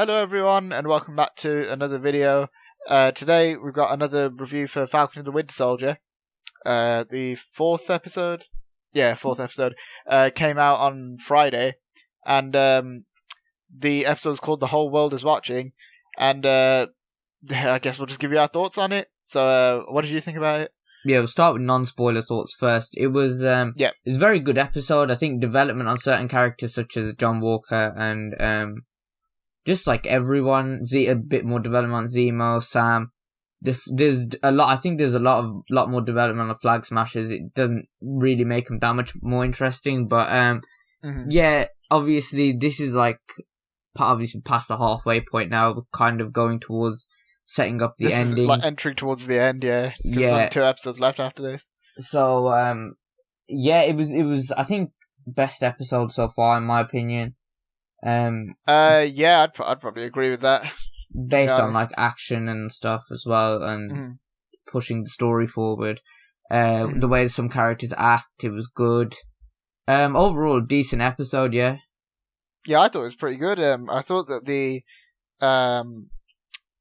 Hello everyone and welcome back to another video. Today we've got another review for Falcon and the Winter Soldier. The fourth episode came out on Friday, and the episode is called The Whole World Is Watching, and I guess we'll just give you our thoughts on it. So what did you think about it? Yeah, we'll start with non-spoiler thoughts first. It was it's a very good episode. I think development on certain characters such as John Walker and just like everyone, a bit more development on Zemo, Sam. There's a lot. I think there's a lot more development on the Flag Smashers. It doesn't really make them that much more interesting, but yeah, obviously this is like obviously past the halfway point now. We're kind of going towards setting up the ending. Is like entering towards the end, yeah. There's only 2 episodes left after this. So yeah, it was I think best episode so far in my opinion. Yeah, I'd probably agree with that. Based on like action and stuff as well, and pushing the story forward. The way some characters act, it was good. Overall, decent episode, yeah. Yeah, I thought it was pretty good. I thought that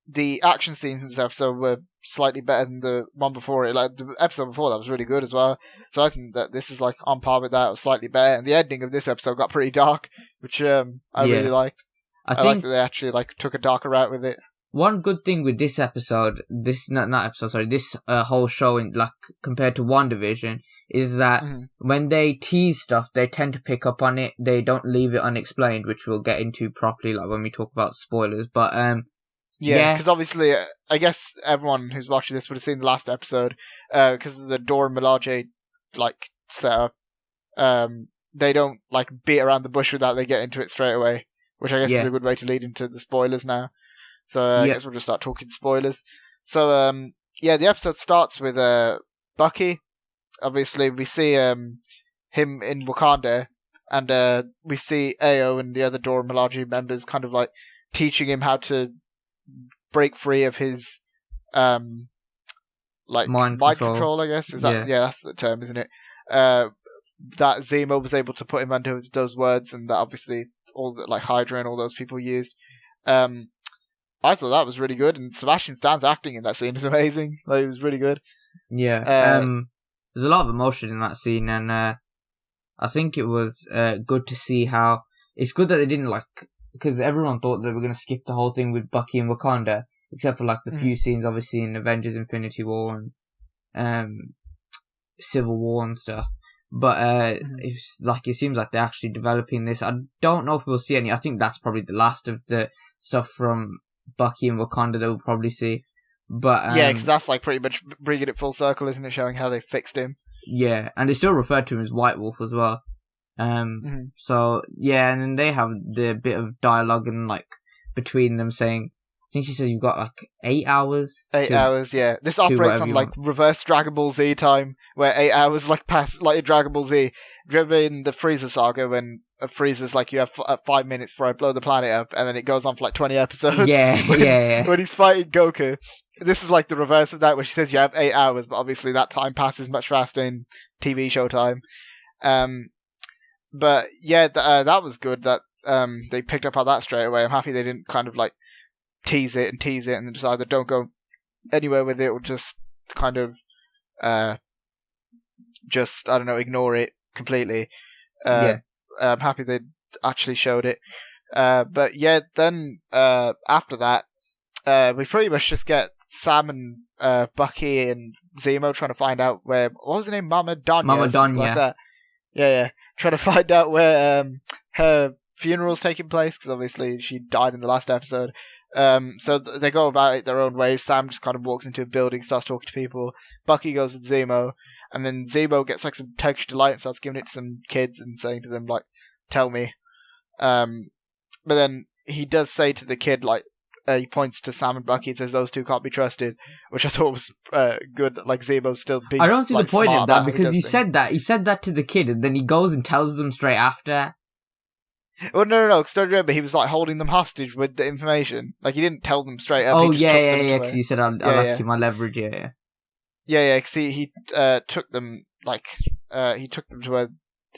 the action scenes in this episode were slightly better than the one before it. Like the episode before that was really good as well. So I think that this is like on par with that, or slightly better. And the ending of this episode got pretty dark, which I really liked. I liked that they actually like took a darker route with it. One good thing with this episode, this whole show, in like compared to WandaVision, is that when they tease stuff, they tend to pick up on it. They don't leave it unexplained, which we'll get into properly, like when we talk about spoilers. But yeah, because obviously, I guess everyone who's watching this would have seen the last episode, because of the Dora Milaje like setup. They don't like beat around the bush with that; they get into it straight away, which I guess is a good way to lead into the spoilers now. So I guess we'll just start talking spoilers. So the episode starts with Bucky. Obviously, we see him in Wakanda, and we see Ao and the other Dora Milaje members kind of like teaching him how to break free of his like mind control, I guess. Is that that's the term, isn't it? That Zemo was able to put him under those words, and that obviously all that like Hydra and all those people used. I thought that was really good, and Sebastian Stan's acting in that scene is amazing. Like, it was really good. Yeah. There's a lot of emotion in that scene, and I think it was good to see how it's good that they didn't like, because everyone thought they were going to skip the whole thing with Bucky and Wakanda, except for like the few scenes obviously in Avengers Infinity War and Civil War and stuff. But it's like it seems like they're actually developing this. I don't know if we'll see any. I think that's probably the last of the stuff from Bucky and Wakanda that we'll probably see. But yeah, because that's like pretty much bringing it full circle, isn't it? Showing how they fixed him. Yeah, and they still refer to him as White Wolf as well. So yeah, and then they have the bit of dialogue and like between them saying, I think she said you've got like 8 hours. 8 hours, yeah. This operates on like reverse Dragon Ball Z time, where 8 hours like pass like in Dragon Ball Z. Do you remember in the Frieza saga when Frieza's like, you have 5 minutes before I blow the planet up, and then it goes on for like 20 episodes? Yeah. When he's fighting Goku. This is like the reverse of that, where she says you have 8 hours, but obviously that time passes much faster in TV show time. But yeah, that was good that they picked up on that straight away. I'm happy they didn't kind of like tease it and then just either don't go anywhere with it or just kind of just, I don't know, ignore it completely. I'm happy they actually showed it. But yeah, then after that, we pretty much just get Sam and Bucky and Zemo trying to find out where, what was her name? Mama Donya. Like that. Yeah. Trying to find out where her funeral's taking place, because obviously she died in the last episode. So they go about it their own ways. Sam just kind of walks into a building, starts talking to people. Bucky goes with Zemo, and then Zemo gets like some Turkish delight and starts giving it to some kids and saying to them like, "Tell me." But then he does say to the kid like, he points to Sam and Bucky and says those two can't be trusted, which I thought was good. That like Zemo's still being. I don't see like, the point of that, because he said said that to the kid, and then he goes and tells them straight after. Well, no. Because don't remember, he was like holding them hostage with the information. Like he didn't tell them straight up. Oh he just yeah. Because he said I'll have to keep my leverage. Yeah. Because he took them like he took them to where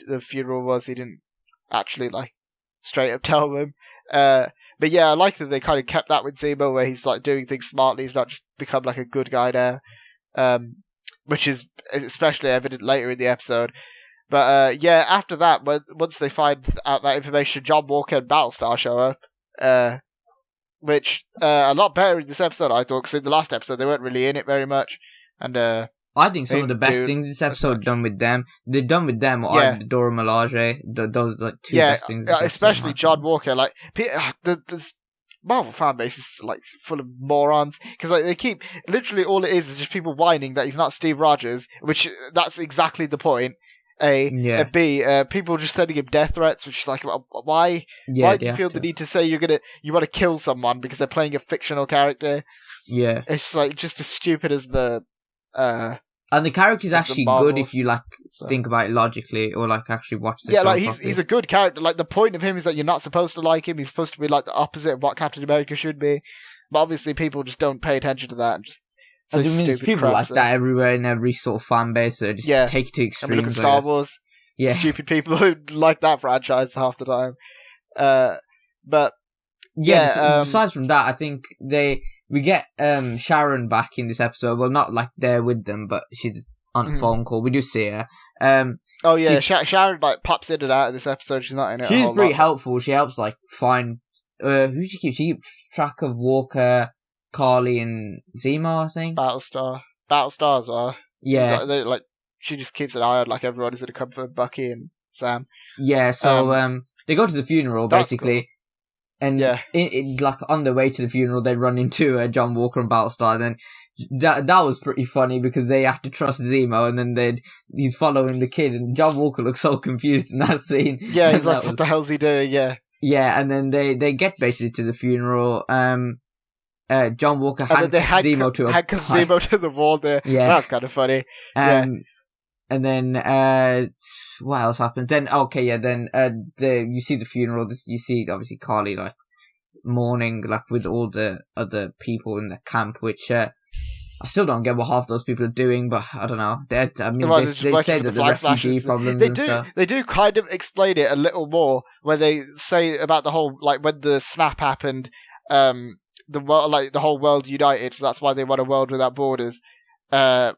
the funeral was. He didn't actually like straight up tell them. But yeah, I like that they kind of kept that with Zemo, where he's like doing things smartly. He's not just become like a good guy there, which is especially evident later in the episode. But yeah, after that, once they find out that information, John Walker and Battlestar show up, which a lot better in this episode, I thought, because in the last episode they weren't really in it very much, and I think some of the best things this episode done with them. They're done with them, or either Dora Milaje. Those like two best things. Especially John Walker. Like the Marvel fan base is like full of morons, because like they keep literally all it is just people whining that he's not Steve Rogers, which that's exactly the point. A B, people just sending him death threats, which is like, why do you feel the need to say you want to kill someone because they're playing a fictional character? Yeah, it's like just as stupid as the. And the character's actually good if you like think about it logically, or like actually watch the show. Yeah, like he's a good character. Like the point of him is that you're not supposed to like him. He's supposed to be like the opposite of what Captain America should be. But obviously, people just don't pay attention to that and just. I mean, there's people like that everywhere in every sort of fan base that just take it to extremes. I mean, look at Star Wars. Yeah. Stupid people who like that franchise half the time. But besides from that, I think we get Sharon back in this episode. Well, not like there with them, but she's on a phone call. We do see her. Sharon like pops in and out of this episode. She's not in it. She's pretty helpful. She helps like find who she keeps. She keeps track of Walker, Carly, and Zemo, I think. Battlestar as well. Yeah. She just keeps an eye on like everyone is going to come for Bucky and Sam. Yeah, so they go to the funeral basically. Cool. And like on their way to the funeral, they run into John Walker and Battlestar. And then that was pretty funny because they have to trust Zemo, and then he's following the kid, and John Walker looks so confused in that scene. Yeah, he's like, what the hell's he doing? Yeah. Yeah, and then they get basically to the funeral. John Walker handcuffs Zemo to the wall there. Yeah. That's kind of funny. And then, what else happens? Then, you see the funeral, you see, obviously, Carly, like, mourning, like, with all the other people in the camp, which, I still don't get what half those people are doing, but I don't know. They say that the refugee problems and stuff. They do kind of explain it a little more, where they say about the whole, like, when the snap happened, the world, like the whole world united, so that's why they want a world without borders. But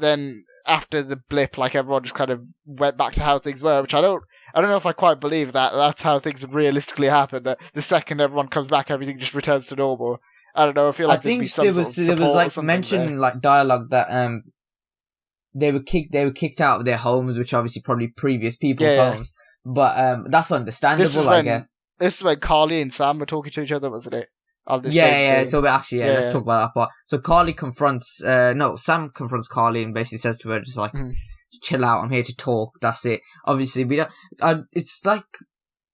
then after the blip, like everyone just kind of went back to how things were, which I don't know if I quite believe that that's how things would realistically happen. That the second everyone comes back, everything just returns to normal. I don't know. I feel like there was like mentioned like dialogue that they were kicked out of their homes, which obviously probably previous people's homes. But that's understandable. This is when Carly and Sam were talking to each other, wasn't it? So actually, let's talk about that part. So Carly Sam confronts Carly and basically says to her, just like, chill out, I'm here to talk, that's it. Obviously, we don't, it's like,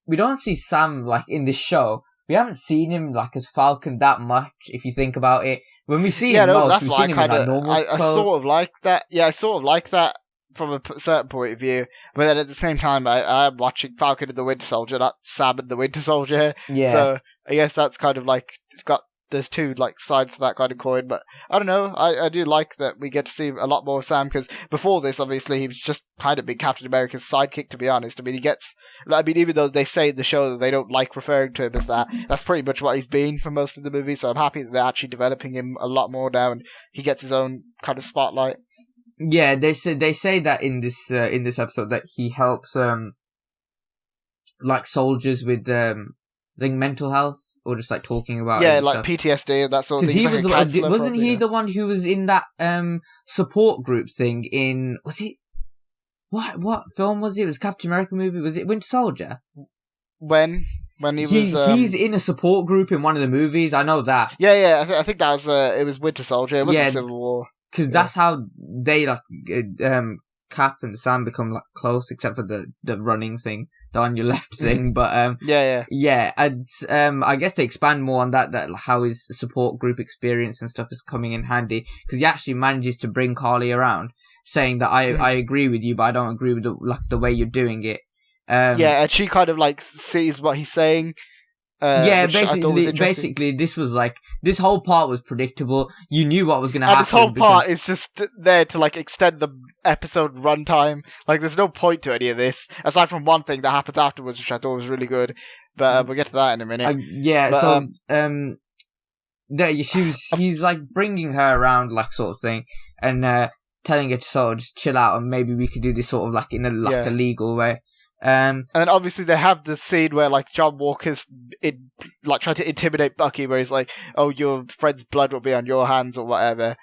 we don't see Sam, like, in this show. We haven't seen him, like, as Falcon that much, if you think about it. When we see him most, we've seen him in, like, normal clothes. I sort of like that. Yeah, I sort of like that from a certain point of view. But then at the same time, I am watching Falcon and the Winter Soldier, not Sam and the Winter Soldier. Yeah. So I guess that's kind of like, there's two like sides to that kind of coin, but I don't know. I do like that we get to see a lot more of Sam, because before this, obviously, he was just kind of been Captain America's sidekick, to be honest. I mean, even though they say in the show that they don't like referring to him as that, that's pretty much what he's been for most of the movie. So I'm happy that they're actually developing him a lot more now, and he gets his own kind of spotlight. Yeah, they say that in this episode that he helps like soldiers with I think mental health, or just like talking about like stuff. PTSD and that sort of thing. Because he wasn't he the one who was in that support group thing in, was it what film was it? It was Captain America movie. Was it Winter Soldier? When he's in a support group in one of the movies. I know that. Yeah. I think that was it was Winter Soldier. It wasn't Civil War. Because that's how they like Cap and Sam become like close, except for the running thing, the on your left thing. But and I guess they expand more on that how his support group experience and stuff is coming in handy, because he actually manages to bring Carly around, saying that I agree with you, but I don't agree with the way you're doing it. And she kind of like sees what he's saying. Basically, this was like, this whole part was predictable. You knew what was going to happen. And this whole part is just there to like extend the episode runtime. Like, there's no point to any of this aside from one thing that happens afterwards, which I thought was really good. but we'll get to that in a minute. He's like bringing her around, like, sort of thing, and telling her to sort of just chill out, and maybe we could do this sort of like in a legal way. And then obviously they have the scene where like John Walker's trying to intimidate Bucky, where he's like, "Oh, your friend's blood will be on your hands" or whatever.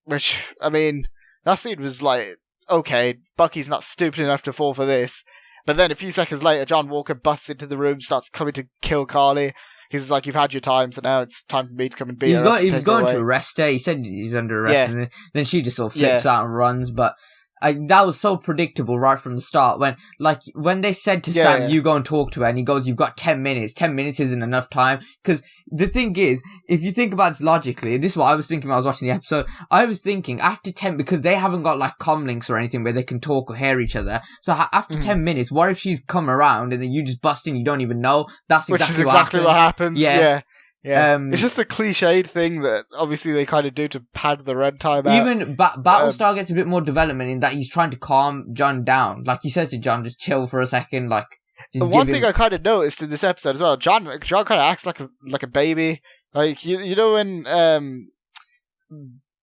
Which, I mean, that scene was like, okay, Bucky's not stupid enough to fall for this. But then a few seconds later, John Walker busts into the room, starts coming to kill Carly. He's like, "You've had your time, so now it's time for me to come and beat her." He was going to arrest her. He said he's under arrest, and then she just sort of flips out and runs. But that was so predictable right from the start. When they said to Sam, "You go and talk to her," and he goes, "You've got 10 minutes. 10 minutes isn't enough time." Because the thing is, if you think about it logically, this is what I was thinking when I was watching the episode. I was thinking after 10, because they haven't got like comm links or anything where they can talk or hear each other. So after 10 minutes, what if she's come around and then you just bust in, you don't even know? That's exactly what happens. Yeah. Yeah. It's just a cliched thing that obviously they kind of do to pad the runtime out. Even Battlestar gets a bit more development in that he's trying to calm John down. Like, he says to John, just chill for a second. Like, the one thing I kind of noticed in this episode as well, John kind of acts like a baby. Like, you know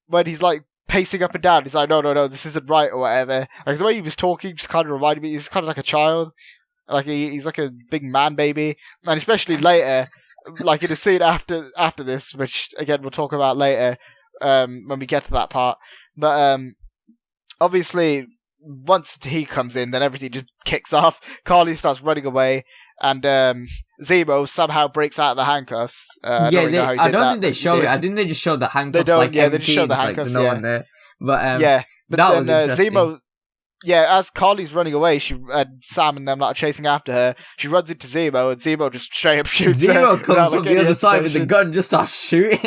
when he's like pacing up and down, he's like, no, this isn't right or whatever. Like, the way he was talking just kind of reminded me, he's kind of like a child. Like, he's like a big man baby. And especially later, like in a scene after this, which again we'll talk about later when we get to that part. But obviously, once he comes in, then everything just kicks off. Carly starts running away, and Zemo somehow breaks out of the handcuffs. I don't think they show it. I think they just show the handcuffs. They don't. They just show the handcuffs. Like, no one there. But but that then, was Zemo. Yeah, as Carly's running away, Sam and them are chasing after her. She runs into Zemo, and Zemo just straight up shoots her. Zemo comes from the other side with the gun and just starts shooting.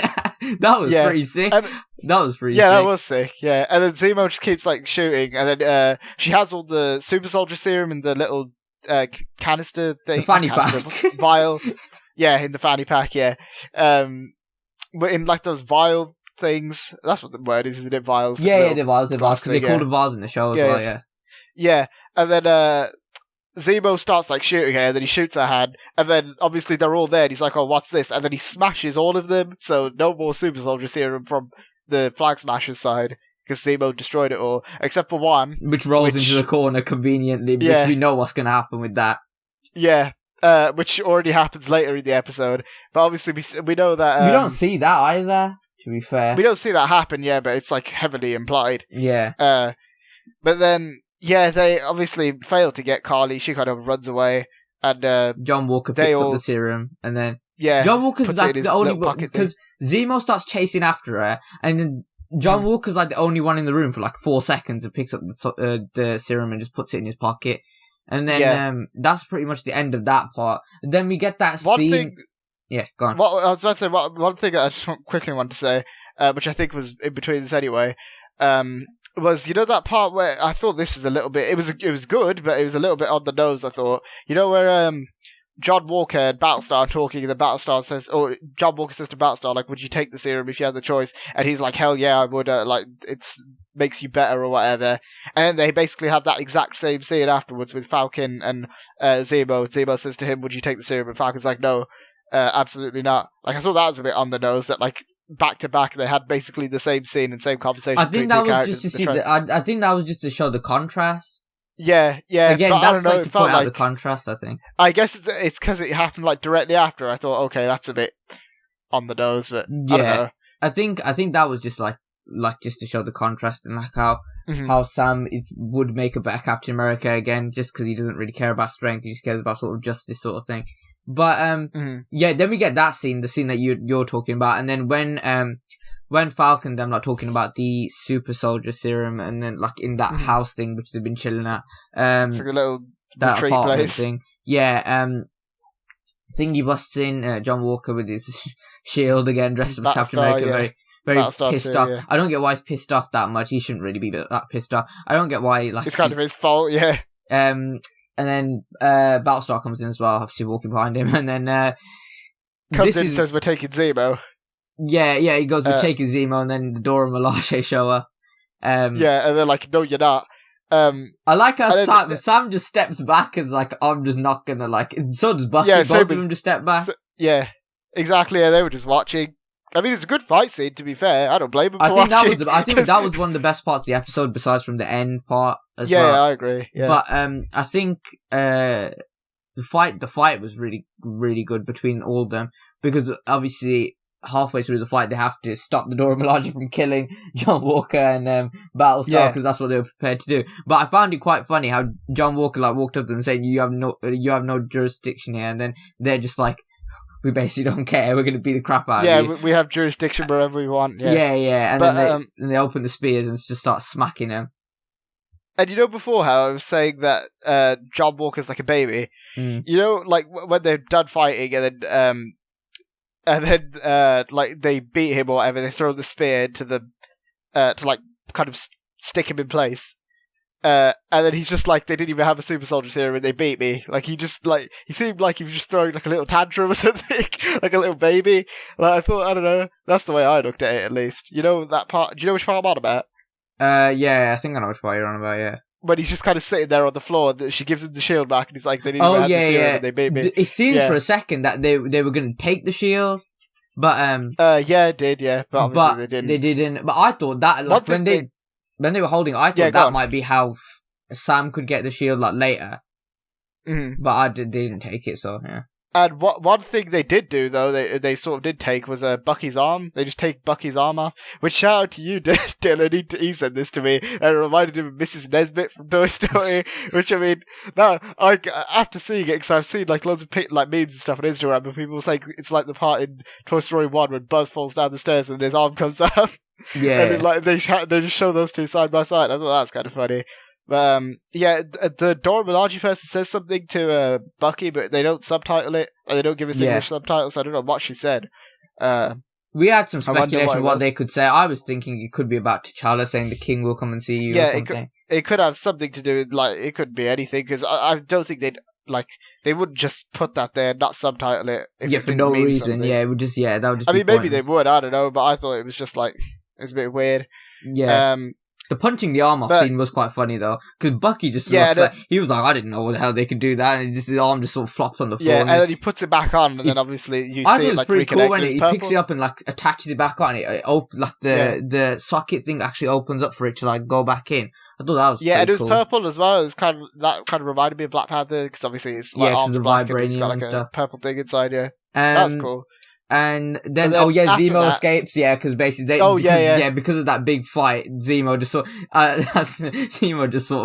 That was pretty sick. That was sick. Yeah, and then Zemo just keeps like shooting, and then she has all the super soldier serum in the little canister thing, the fanny pack vial. Yeah, in the fanny pack. Yeah, but in like those vial things. That's what the word is, isn't it? Vials. Yeah, the vials. Because they call them vials in the show as well, Yeah, and then Zemo starts like shooting her, and then he shoots her hand, and then obviously they're all there, and he's like, "Oh, what's this?" And then he smashes all of them, so no more super soldier serum from the Flag Smasher's side, because Zemo destroyed it all, except for one. Which rolls into the corner conveniently, because we know what's going to happen with that. Yeah. Which already happens later in the episode, but obviously we know that... we don't see that either. To be fair, we don't see that happen, but it's like heavily implied. Yeah. But then, they obviously fail to get Carly. She kind of runs away, and John Walker picks up the serum, and then John Walker's like the only one, because Zemo starts chasing after her, and then John Walker's like the only one in the room for like 4 seconds and picks up the serum and just puts it in his pocket, and then that's pretty much the end of that part. And then we get that scene. Yeah, go on. I was about to say, one thing I just quickly want to say, which I think was in between this anyway, was, you know, that part where I thought this was a little bit, it was good, but it was a little bit on the nose, I thought. You know, where John Walker and Battlestar are talking, and then Battlestar says, or John Walker says to Battlestar, like, "Would you take the serum if you had the choice?" And he's like, "Hell yeah, I would, like, it's makes you better," or whatever. And then they basically have that exact same scene afterwards with Falcon and Zemo. Zemo says to him, "Would you take the serum?" And Falcon's like, "No. Absolutely not." Like, I thought that was a bit on the nose, that like back to back they had basically the same scene and same conversation. I think that was just to see. I think that was just to show the contrast. Yeah. Again, but that's I don't know, like to point out the contrast. I think. I guess it's because it happened like directly after. I thought, okay, that's a bit on the nose, but I don't know. I think that was just like just to show the contrast, and like how Sam would make a better Captain America again, just because he doesn't really care about strength, he just cares about sort of justice sort of thing. But then we get that scene, the scene that you're talking about, and then when Falcon, I'm not talking about the super soldier serum, and then like in that house thing which they've been chilling at, it's like a little that retreat apartment place thing. Thingy busts in, John Walker with his shield again, dressed up as Captain America, very pissed off. Yeah. I don't get why he's pissed off that much. He shouldn't really be that pissed off. I don't get why, like, it's kind of his fault. Yeah. And then Battlestar comes in as well, obviously walking behind him, and then comes in and says, "We're taking Zemo." Yeah, he goes, "We're taking Zemo," and then the Dora Milaje show her. And they're like, "No, you're not." I like how Sam just steps back and is like, I'm just not gonna like. And so does Bucky. Yeah, both of them just step back. Yeah, exactly. Yeah, they were just watching. I mean, it's a good fight scene. To be fair, I don't blame them for watching. I think that was one of the best parts of the episode, besides from the end part as well. Yeah, I agree. Yeah. But I think the fight was really, really good between all of them, because obviously halfway through the fight they have to stop the Dora Milaje from killing John Walker and Battlestar, because that's what they were prepared to do. But I found it quite funny how John Walker like walked up to them saying, you have no jurisdiction here, and then they're just like, we basically don't care, we're going to beat the crap out of you. Yeah, we have jurisdiction wherever we want. Yeah. And then they open the spears and just start smacking him. And you know, before how I was saying that John Walker's like a baby, you know, like when they're done fighting and then like they beat him or whatever, they throw the spear into the to like kind of stick him in place. And then he's just like, they didn't even have a super soldier serum and they beat me. Like, he seemed like he was just throwing like a little tantrum or something, like a little baby. Like, I thought, I don't know, that's the way I looked at it at least. You know that part, do you know which part I'm on about? Yeah, I think I know which part you're on about, yeah. When he's just kind of sitting there on the floor, she gives him the shield back and he's like, they didn't even have the serum and they beat me. It seemed for a second that they were going to take the shield, but yeah, it did, yeah, but obviously they didn't. But I thought that, like, when they were holding it, I thought that might be how Sam could get the shield like later. Mm-hmm. But they didn't take it, so yeah. And one thing they did do, though, they sort of did take, was Bucky's arm. They just take Bucky's arm off. Which, shout out to you, Dylan. He said this to me, and it reminded him of Mrs. Nesbit from Toy Story. Which, I mean, after seeing it, because I've seen like loads of like memes and stuff on Instagram, and people say it's like the part in Toy Story 1 when Buzz falls down the stairs and his arm comes up. Yeah. And then, like, they just show those two side by side. I thought that's kind of funny. But the Dora Milaje person says something to Bucky, but they don't subtitle it, or they don't give us English subtitles. So I don't know what she said. We had some speculation what they could say. I was thinking it could be about T'Challa saying the king will come and see you. or something. It could have something to do with, like, it could be anything, because I don't think they wouldn't just put that there and not subtitle it. For no reason. Something. Yeah, it would just that would just. I mean, maybe they would. I don't know, but I thought it was just like, it's a bit weird. Yeah. The punching the arm off scene was quite funny though, because Bucky just he was like, I didn't know what the hell they could do that, and his arm just sort of flops on the floor. Yeah, and then he puts it back on, and then obviously you see it like pretty cool when he purple. picks it up and like attaches it back on. The socket thing actually opens up for it to like go back in. I thought that was and it was cool. purple as well. It was kind of reminded me of Black Panther, because obviously it's like arms black and it's got like a purple thing inside. Yeah, that was cool. And then Zemo escapes, because basically because of that big fight, Zemo just sort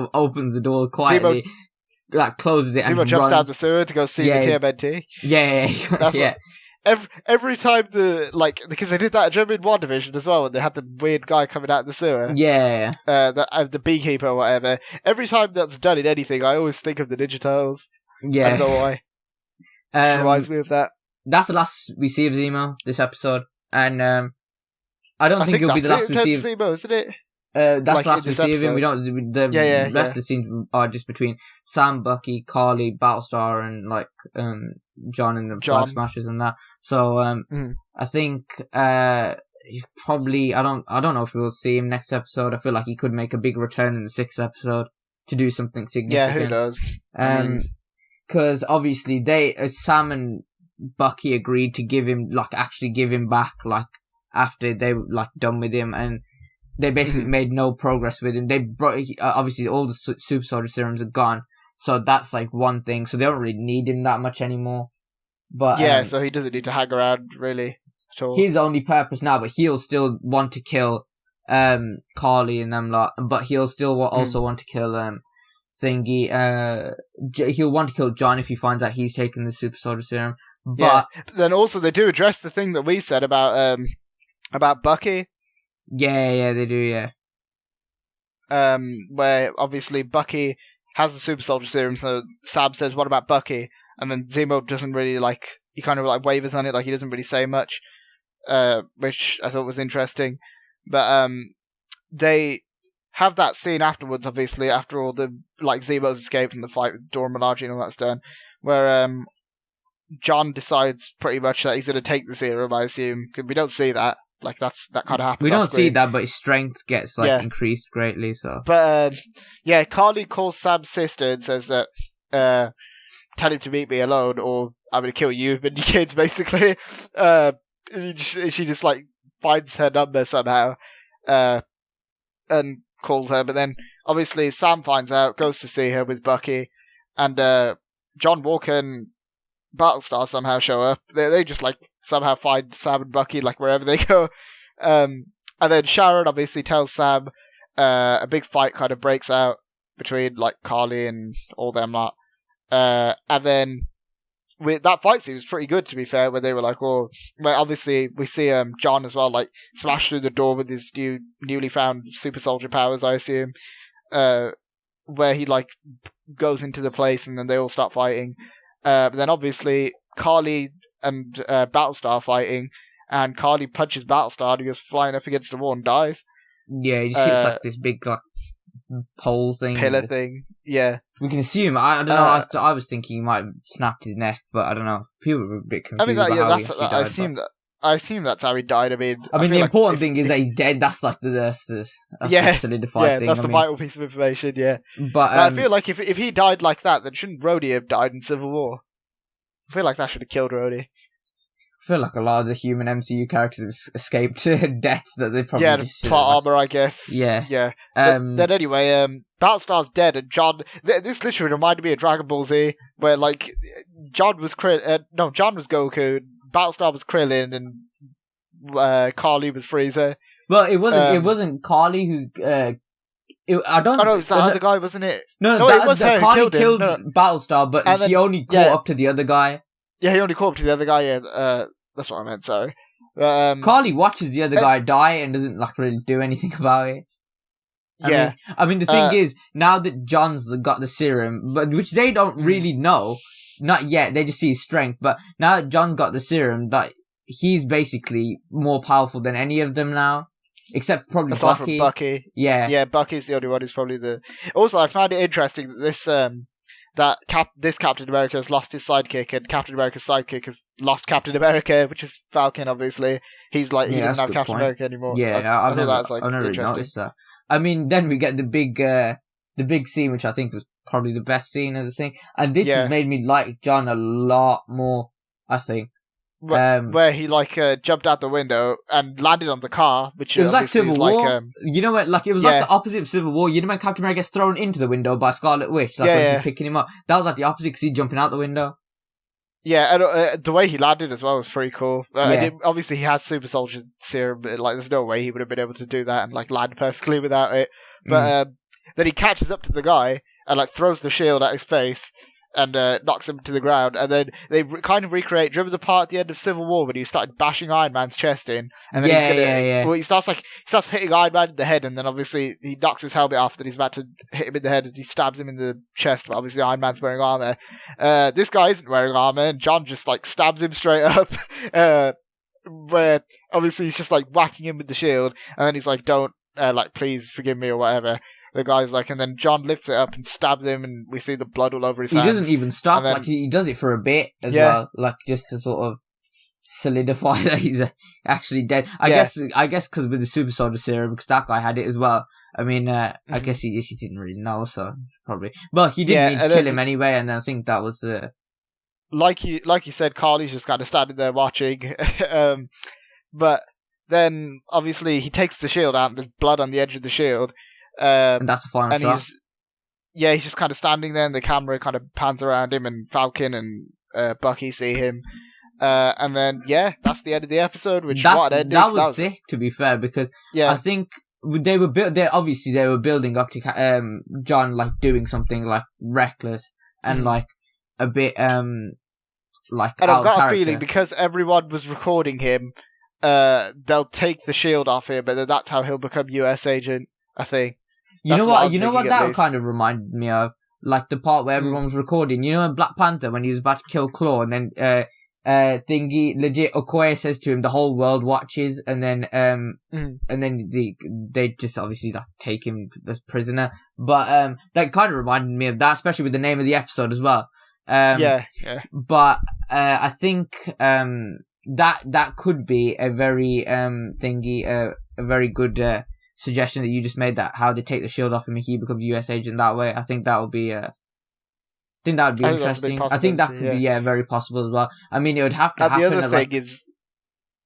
of opens the door quietly, closes it, Zemo and jumps runs down the sewer to go see the TMNT. Every time because they did that in WandaVision as well, when they had the weird guy coming out of the sewer. Yeah. The beekeeper or whatever. Every time that's done in anything, I always think of the Ninja Turtles. Yeah. I don't know why. It reminds me of that. That's the last we see of Zemo this episode, and I don't think it'll be the last we see of Zemo, isn't it? That's the last we see of him. We don't. The rest of the scenes are just between Sam, Bucky, Carly, Battlestar, and like John and the Flag Smashers and that. So I think he's probably. I don't know if we'll see him next episode. I feel like he could make a big return in the 6th episode to do something significant. Yeah, who knows? Because obviously Sam and Bucky agreed to give him back after they were done with him, and they basically made no progress with him. They brought obviously all the super soldier serums are gone, so that's like one thing. So they don't really need him that much anymore. But so he doesn't need to hang around really at all. His only purpose now, but he'll still want to kill Carly and them lot, but he'll still also want to kill Thingy. He'll want to kill John if he finds out he's taking the super soldier serum. But then also they do address the thing that we said about Bucky. Yeah, they do. Yeah. Where obviously Bucky has the super soldier serum, so Sam says, "What about Bucky?" And then Zemo doesn't really he kind of wavers on it, he doesn't really say much, which I thought was interesting. But they have that scene afterwards, obviously after all the Zemo's escaped and the fight with Dora Milaje and all that's done, where John decides pretty much that he's going to take the serum, I assume, because we don't see that. Like that kind of happens. We don't off screen. see that, but his strength gets increased greatly. So, but Carly calls Sam's sister and says that tell him to meet me alone, or I'm gonna kill you and your kids. Basically, she just like finds her number somehow, and calls her. But then obviously Sam finds out, goes to see her with Bucky, and John Walker and Battlestar somehow show up. They just like somehow find Sam and Bucky like wherever they go. And then Sharon obviously tells Sam. A big fight kind of breaks out between like Carly and all them lot. And then that fight scene was pretty good, to be fair, where they were like, well, obviously we see John as well, like smash through the door with his newly found super soldier powers, I assume, where he like goes into the place and then they all start fighting. But then obviously Carly and Battlestar fighting, and Carly punches Battlestar and he goes flying up against the wall and dies. Yeah, he just hits like this big like pole thing, pillar thing. Yeah, we can assume. I don't know. I was thinking he might have snapped his neck, but I don't know. People were a bit confused. I assume that's how he died. I mean, the important thing is that he's dead. That's like that's the solidified thing. That's the vital piece of information. Yeah, but I feel like if he died like that, then shouldn't Rhodey have died in Civil War? I feel like that should have killed Rhodey. I feel like a lot of the human MCU characters have escaped deaths that they probably the plot armor, I guess. Yeah. Then anyway, Battlestar's dead, and John. This literally reminded me of Dragon Ball Z, where like John was Goku, Battlestar was Krillin, and Carly was Frieza. Well, it wasn't Carly who. I don't. Oh no, it was that other guy, wasn't it? No, it was her. Carly killed Battlestar, but he only caught up to the other guy. Yeah, he only caught up to the other guy. Yeah, that's what I meant. Sorry. Carly watches the other guy die and doesn't like really do anything about it. I mean, the thing is, now that John's got the serum, but which they don't really know, not yet. They just see his strength. But now that John's got the serum, that he's basically more powerful than any of them now. Except probably aside Bucky. From Bucky. Yeah, Bucky's the only one who's probably the. Also, I find it interesting that this Captain America has lost his sidekick, and Captain America's sidekick has lost Captain America, which is Falcon. Obviously, he's like he doesn't have Captain America anymore. Yeah, I've never noticed that. I mean, then we get the big scene, which I think was probably the best scene of the thing, and this has made me like John a lot more. I think. Where he jumped out the window and landed on the car, which it was like Civil War. You know what? Like it was like the opposite of Civil War. You know when Captain America gets thrown into the window by Scarlet Witch, when she's picking him up. That was like the opposite because he's jumping out the window. Yeah, and the way he landed as well was pretty cool. Obviously, he has super soldier serum. But, there's no way he would have been able to do that and land perfectly without it. But then he catches up to the guy and throws the shield at his face. And knocks him to the ground, and then they kind of recreate. Do you remember the part at the end of Civil War when he started bashing Iron Man's chest in, and then well, he starts hitting Iron Man in the head, and then obviously he knocks his helmet off, and he's about to hit him in the head, and he stabs him in the chest. But obviously Iron Man's wearing armor. This guy isn't wearing armor, and John just stabs him straight up. Where obviously he's just whacking him with the shield, and then he's like, "Don't please forgive me" or whatever. The guy's and then John lifts it up and stabs him, and we see the blood all over his hands. He doesn't even stop. Then, he does it for a bit as well, just to sort of solidify that he's actually dead. I guess because with the super soldier serum, because that guy had it as well. I mean, I guess he didn't really know, so probably. But he didn't need to kill him anyway, and I think that was the. Like you said, Carly's just kind of standing there watching, but then obviously he takes the shield out, and there's blood on the edge of the shield. And that's the final shot. He's just kind of standing there, and the camera kind of pans around him, and Falcon and Bucky see him. And then, that's the end of the episode, which that was sick, to be fair, because I think they were building up to John doing something reckless and a bit and I've got a feeling because everyone was recording him, they'll take the shield off him, but that's how he'll become US agent, I think. You know what that kind of reminded me of? The part where everyone was recording. You know in Black Panther when he was about to kill Claw, and then legit Okoye says to him, "The whole world watches," and then they just obviously take him as prisoner. But that kind of reminded me of that, especially with the name of the episode as well. But I think that could be a very a very good suggestion that you just made, that how they take the shield off him and he becomes a US agent that way. I think that would be interesting. I think that could be very possible as well. I mean, it would have to happen. The other thing is,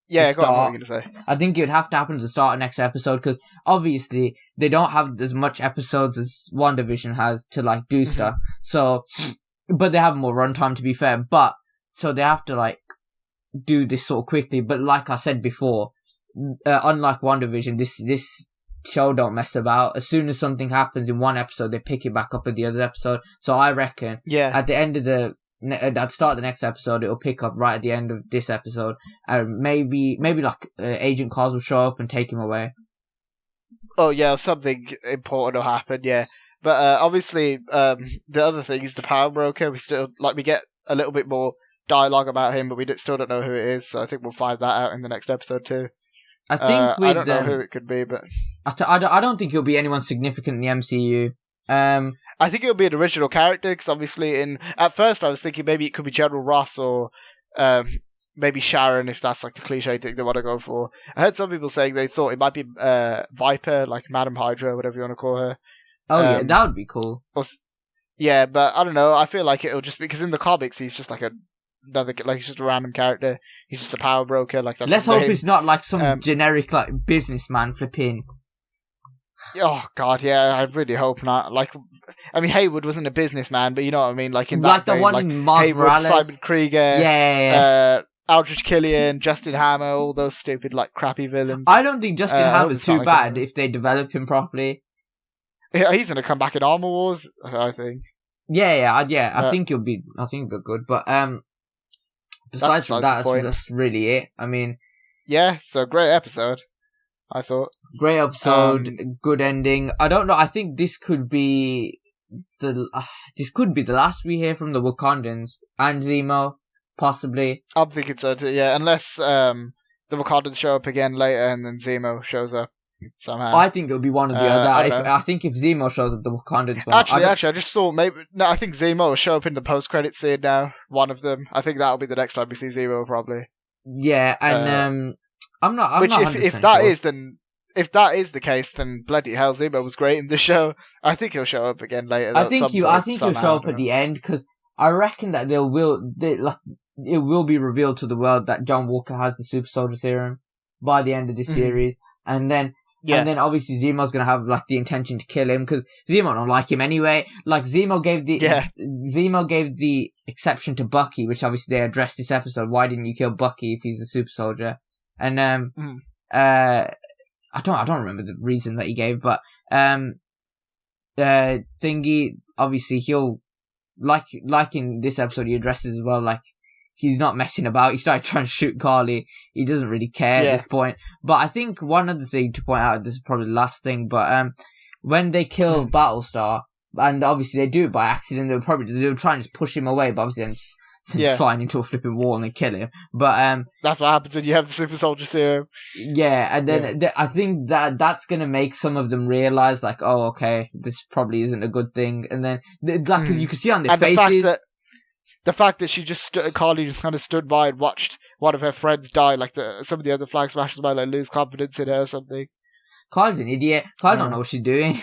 yeah, go on. What were you going to say? I think it would have to happen to the start of next episode, because obviously they don't have as much episodes as WandaVision has to like do stuff. So, but they have more runtime, to be fair. But so they have to like do this sort of quickly. But like I said before, unlike WandaVision, this show don't mess about. As soon as something happens in one episode, they pick it back up in the other episode. So I reckon at the end of at the start of the next episode, it'll pick up right at the end of this episode. Maybe like Agent Carls will show up and take him away. Oh yeah, something important will happen. Yeah, but obviously the other thing is the power broker. We get a little bit more dialogue about him, but we still don't know who it is. So I think we'll find that out in the next episode too. I think I don't know who it could be, but I don't think it'll be anyone significant in the MCU. I think it'll be an original character, because obviously at first I was thinking maybe it could be General Ross or maybe Sharon, if that's like the cliche thing they want to go for. I heard some people saying they thought it might be Viper, like Madam Hydra, whatever you want to call her. Oh yeah, that would be cool. Yeah, but I don't know. I feel like it'll just because in the comics he's just like he's just a random character. He's just a power broker. Like that's Let's hope it's not like some generic like businessman flipping. Oh God, yeah, I really hope not. Like, I mean, Hayward wasn't a businessman, but you know what I mean. Like in that like the vein, one like in Mars Hayward, Morales. Simon Krieger, yeah. Aldrich Killian, Justin Hammer, all those stupid like crappy villains. I don't think Justin Hammer's too bad if they develop him properly. Yeah, he's gonna come back in Armor Wars, I think. Yeah. I think he'll be good, but besides from that, that's really it. I mean, yeah, so great episode, I thought. Great episode, good ending. I don't know. I think this could be the last we hear from the Wakandans and Zemo, possibly. I'm thinking so too. Yeah, unless the Wakandans show up again later and then Zemo shows up somehow. I think it'll be one or the other. I think if Zemo shows up, the Wakandans will. Actually, I just thought maybe. No, I think Zemo will show up in the post-credit scene now. One of them. I think that'll be the next time we see Zemo, probably. Yeah, and I'm not. If that is the case, then bloody hell, Zemo was great in the show. I think he'll show up again later. I think he'll show up at the end, because I reckon that it will be revealed to the world that John Walker has the super soldier serum by the end of this series, and then obviously Zemo's gonna have like the intention to kill him, because Zemo don't like him anyway. Like Zemo gave the exception to Bucky, which obviously they addressed this episode. Why didn't you kill Bucky if he's a super soldier? And I don't remember the reason that he gave, but Thingy, obviously he'll like in this episode he addresses as well, like he's not messing about. He started trying to shoot Carly. He doesn't really care at this point. But I think one other thing to point out, this is probably the last thing, but when they kill Battlestar, and obviously they do it by accident, they were trying to just push him away, but obviously flying into a flipping wall and they kill him. But that's what happens when you have the super soldier serum. Yeah, and then I think that's gonna make some of them realize, like, oh, okay, this probably isn't a good thing. And then, like, you can see on their faces. The fact that Carly just kind of stood by and watched one of her friends die, like some of the other Flag Smashers might like lose confidence in her or something. Carly's an idiot. Carly don't know what she's doing.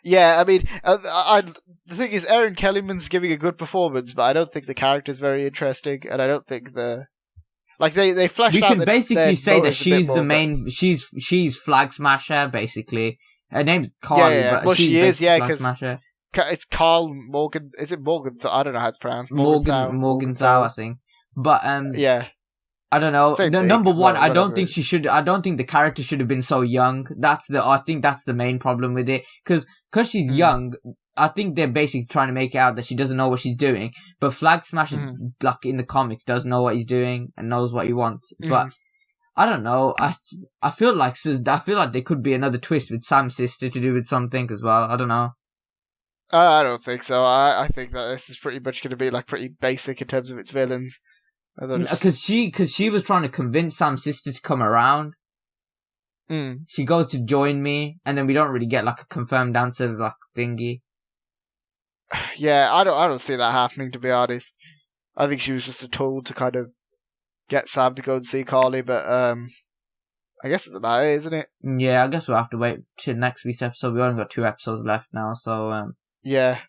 Yeah, I mean, the thing is, Erin Kellyman's giving a good performance, but I don't think the character's very interesting, and I don't think they fleshed out. We can basically say that she's the main. She's Flag Smasher, basically. Her name's Carly, but she is, Flag Smasher. It's Carl Morgan. Is it Morgan? I don't know how it's pronounced. Morgenthau, I think. But yeah, I don't know. Number one, I don't think the character should have been so young. I think that's the main problem with it. Because she's young, I think they're basically trying to make it out that she doesn't know what she's doing. But Flag Smasher, like in the comics, does know what he's doing and knows what he wants. But I don't know. I feel like there could be another twist with Sam's sister to do with something as well. I don't know. I don't think so. I think that this is pretty much going to be like pretty basic in terms of its villains. Because she was trying to convince Sam's sister to come around. She goes to join me, and then we don't really get like a confirmed answer like thingy. Yeah, I don't see that happening, to be honest. I think she was just a tool to kind of get Sam to go and see Carly, but I guess it's about it, isn't it? Yeah, I guess we'll have to wait till next week's episode. We only got 2 episodes left now, so yeah.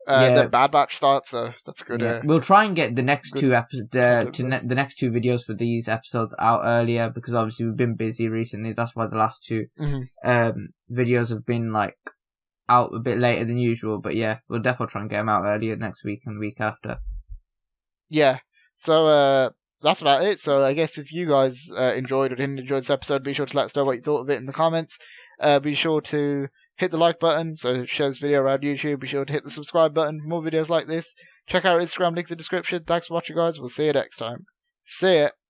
The Bad Batch starts, so that's good. Yeah. We'll try and get the next the next 2 videos for these episodes out earlier, because obviously we've been busy recently. That's why the last 2 videos have been like out a bit later than usual. But yeah, we'll definitely try and get them out earlier next week and the week after. Yeah. So that's about it. So I guess if you guys enjoyed or didn't enjoy this episode, be sure to let us know what you thought of it in the comments. Be sure to hit the like button, so share this video around YouTube. Be sure to hit the subscribe button for more videos like this. Check out our Instagram, link in the description. Thanks for watching, guys. We'll see you next time. See ya.